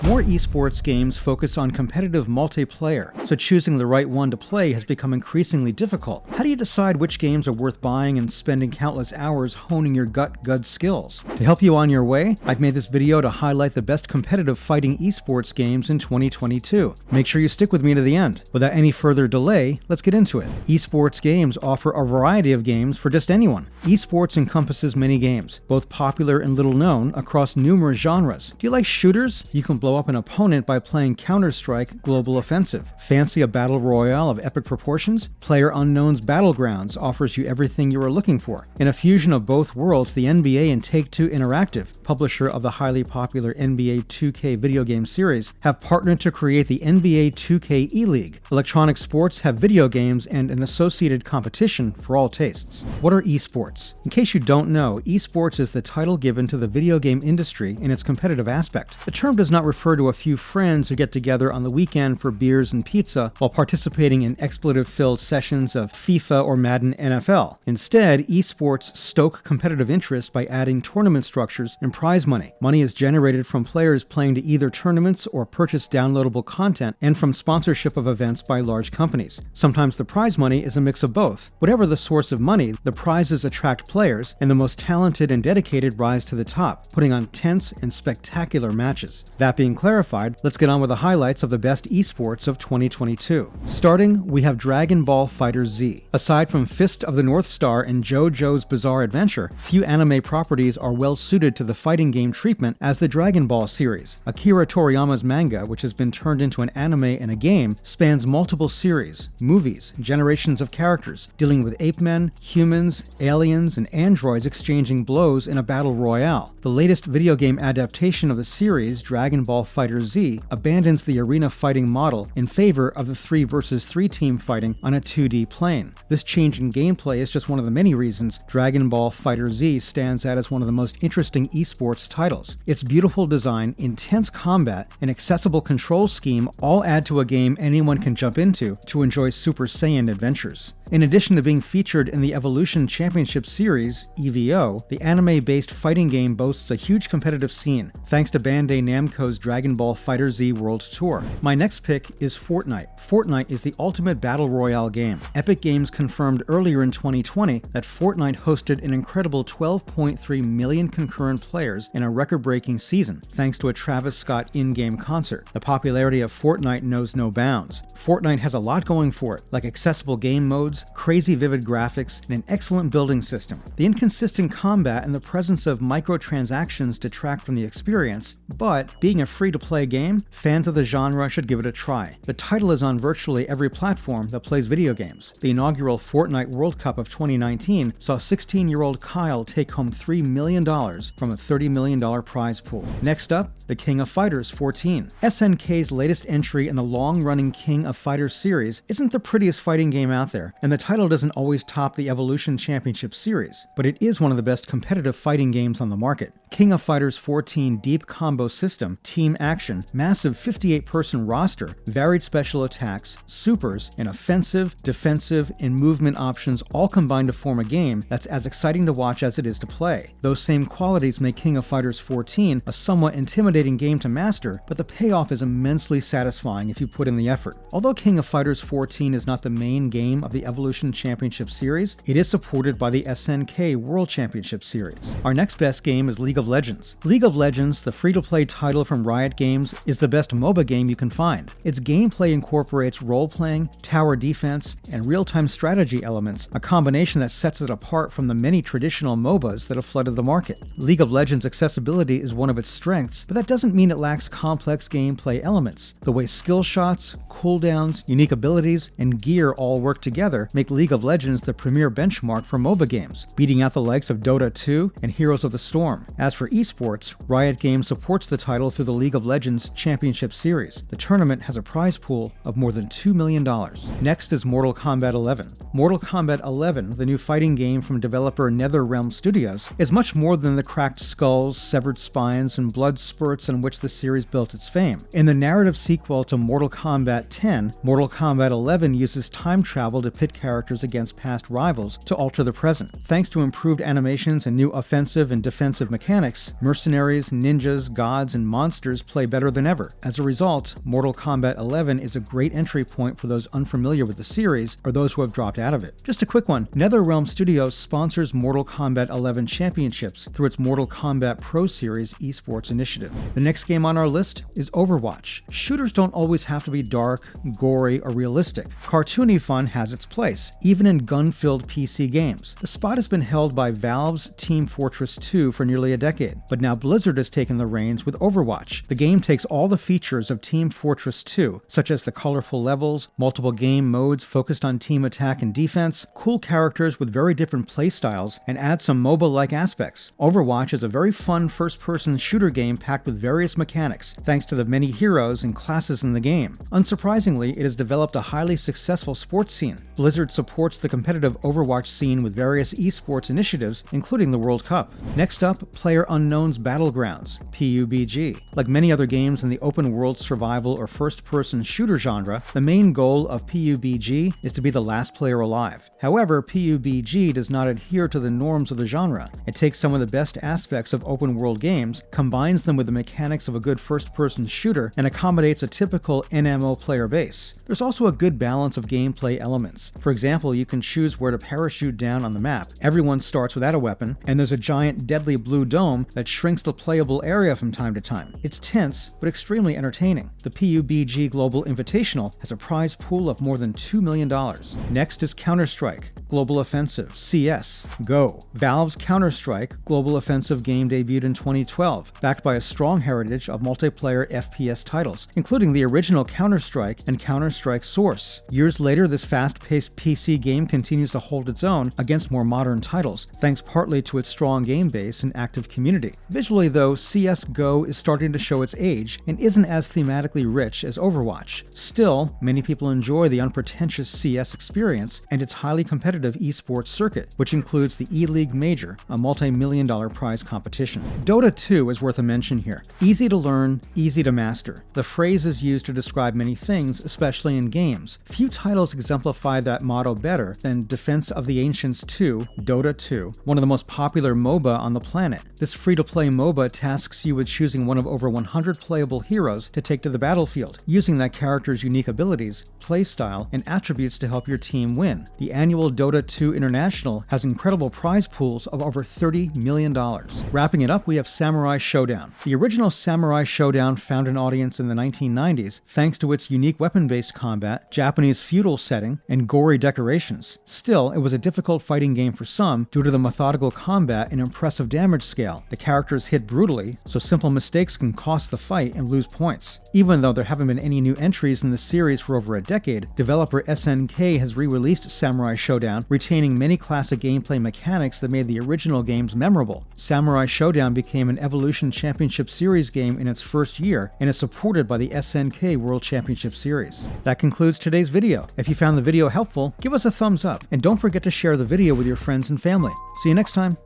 More esports games focus on competitive multiplayer, so choosing the right one to play has become increasingly difficult. How do you decide which games are worth buying and spending countless hours honing your gut skills? To help you on your way, I've made this video to highlight the best competitive fighting esports games in 2022. Make sure you stick with me to the end. Without any further delay, let's get into it. Esports games offer a variety of games for just anyone. Esports encompasses many games, both popular and little known, across numerous genres. Do you like shooters? You can blow up an opponent by playing Counter-Strike Global Offensive. Fancy a battle royale of epic proportions? PlayerUnknown's Battlegrounds offers you everything you are looking for. In a fusion of both worlds, the NBA and Take-Two Interactive, publisher of the highly popular NBA 2K video game series, have partnered to create the NBA 2K E-League. Electronic sports have video games and an associated competition for all tastes. What are esports? In case you don't know, esports is the title given to the video game industry in its competitive aspect. The term does not refer to a few friends who get together on the weekend for beers and pizza while participating in expletive-filled sessions of FIFA or Madden NFL. Instead, esports stoke competitive interest by adding tournament structures and prize money. Money is generated from players playing to either tournaments or purchase downloadable content, and from sponsorship of events by large companies. Sometimes the prize money is a mix of both. Whatever the source of money, the prizes attract players, and the most talented and dedicated rise to the top, putting on tense and spectacular matches. That being clarified, let's get on with the highlights of the best esports of 2022. Starting, we have Dragon Ball FighterZ. Aside from Fist of the North Star and JoJo's Bizarre Adventure, few anime properties are well suited to the fighting game treatment as the Dragon Ball series. Akira Toriyama's manga, which has been turned into an anime and a game, spans multiple series, movies, generations of characters, dealing with ape men, humans, aliens, and androids exchanging blows in a battle royale. The latest video game adaptation of the series, Dragon Ball FighterZ, abandons the arena fighting model in favor of the 3 versus 3 team fighting on a 2D plane. This change in gameplay is just one of the many reasons Dragon Ball FighterZ stands out as one of the most interesting esports titles. Its beautiful design, intense combat, and accessible control scheme all add to a game anyone can jump into to enjoy Super Saiyan adventures. In addition to being featured in the Evolution Championship Series, EVO, the anime-based fighting game boasts a huge competitive scene, thanks to Bandai Namco's Dragon Ball FighterZ World Tour. My next pick is Fortnite. Fortnite is the ultimate battle royale game. Epic Games confirmed earlier in 2020 that Fortnite hosted an incredible 12.3 million concurrent players in a record-breaking season, thanks to a Travis Scott in-game concert. The popularity of Fortnite knows no bounds. Fortnite has a lot going for it, like accessible game modes, crazy vivid graphics, and an excellent building system. The inconsistent combat and the presence of microtransactions detract from the experience, but being a free-to-play game, fans of the genre should give it a try. The title is on virtually every platform that plays video games. The inaugural Fortnite World Cup of 2019 saw 16-year-old Kyle take home $3 million from a $30 million prize pool. Next up, the King of Fighters 14. SNK's latest entry in the long-running King of Fighters series isn't the prettiest fighting game out there, and the title doesn't always top the Evolution Championship Series, but it is one of the best competitive fighting games on the market. King of Fighters 14 deep combo system, team action, massive 58-person roster, varied special attacks, supers, and offensive, defensive, and movement options all combine to form a game that's as exciting to watch as it is to play. Those same qualities make King of Fighters 14 a somewhat intimidating game to master, but the payoff is immensely satisfying if you put in the effort. Although King of Fighters 14 is not the main game of the Evolution Championship Series, it is supported by the SNK World Championship Series. Our next best game is League of Legends. League of Legends, the free-to-play title from Riot Games, is the best MOBA game you can find. Its gameplay incorporates role-playing, tower defense, and real-time strategy elements, a combination that sets it apart from the many traditional MOBAs that have flooded the market. League of Legends accessibility is one of its strengths, but that doesn't mean it lacks complex gameplay elements. The way skill shots, cooldowns, unique abilities, and gear all work together make League of Legends the premier benchmark for MOBA games, beating out the likes of Dota 2 and Heroes of the Storm. As for esports, Riot Games supports the title through the League of Legends Championship Series. The tournament has a prize pool of more than $2 million. Next is Mortal Kombat 11. Mortal Kombat 11, the new fighting game from developer NetherRealm Studios, is much more than the cracked skulls, severed spines, and blood spurts on which the series built its fame. In the narrative sequel to Mortal Kombat 10, Mortal Kombat 11 uses time travel to pit characters against past rivals to alter the present. Thanks to improved animations and new offensive and defensive mechanics, mercenaries, ninjas, gods, and monsters play better than ever. As a result, Mortal Kombat 11 is a great entry point for those unfamiliar with the series or those who have dropped out of it. Just a quick one, NetherRealm Studios sponsors Mortal Kombat 11 Championships through its Mortal Kombat Pro Series eSports initiative. The next game on our list is Overwatch. Shooters don't always have to be dark, gory, or realistic. Cartoony fun has its place, even in gun-filled PC games. The spot has been held by Valve's Team Fortress 2 for nearly a decade, but now Blizzard has taken the reins with Overwatch. The game takes all the features of Team Fortress 2, such as the colorful levels, multiple game modes focused on team attack and defense, cool characters with very different playstyles, and adds some MOBA-like aspects. Overwatch is a very fun first-person shooter game packed with various mechanics, thanks to the many heroes and classes in the game. Unsurprisingly, it has developed a highly successful sports scene. Blizzard supports the competitive Overwatch scene with various esports initiatives, including the World Cup. Next up, PlayerUnknown's Battlegrounds, PUBG. Like many other games in the open-world survival or first-person shooter genre, the main goal of PUBG is to be the last player alive. However, PUBG does not adhere to the norms of the genre. It takes some of the best aspects of open-world games, combines them with the mechanics of a good first-person shooter, and accommodates a typical NMO player base. There's also a good balance of gameplay elements. For example, you can choose where to parachute down on the map. Everyone starts without a weapon, and there's a giant deadly blue dome that shrinks the playable area from time to time. It's tense, but extremely entertaining. The PUBG Global Invitational has a prize pool of more than $2 million. Next is Counter-Strike Global Offensive, CS, GO. Valve's Counter-Strike Global Offensive game debuted in 2012, backed by a strong heritage of multiplayer FPS titles, including the original Counter-Strike and Counter-Strike Source. Years later, this fast-paced PC game continues to hold its own against more modern titles, thanks partly to its strong game base and active community. Visually, though, CS::GO is starting to show its age and isn't as thematically rich as Overwatch. Still, many people enjoy the unpretentious CS experience and its highly competitive esports circuit, which includes the E-League Major, a multi-million-dollar prize competition. Dota 2 is worth a mention here. Easy to learn, easy to master. The phrase is used to describe many things, especially in games. Few titles exemplify that motto better than Defense of the Ancients 2, Dota 2, one of the most popular MOBA on the planet. This free-to-play MOBA tasks you with choosing one of over 100 playable heroes to take to the battlefield, using that character's unique abilities, playstyle, and attributes to help your team win. The annual Dota 2 International has incredible prize pools of over $30 million. Wrapping it up, we have Samurai Showdown. The original Samurai Showdown found an audience in the 1990s thanks to its unique weapon-based combat, Japanese feudal setting, and gory decorations. Still, it was a difficult fighting game for some due to the methodical combat and impressive damage scale. The characters hit brutally, so simple mistakes can cost the fight and lose points. Even though there haven't been any new entries in the series for over a decade, developer SNK has re-released Samurai Showdown, retaining many classic gameplay mechanics that made the original games memorable. Samurai Showdown became an Evolution Championship Series game in its first year and is supported by the SNK World Championship Series. That concludes today's video. If you found the video helpful, give us a thumbs up, and don't forget to share the video with your friends and family. See you next time.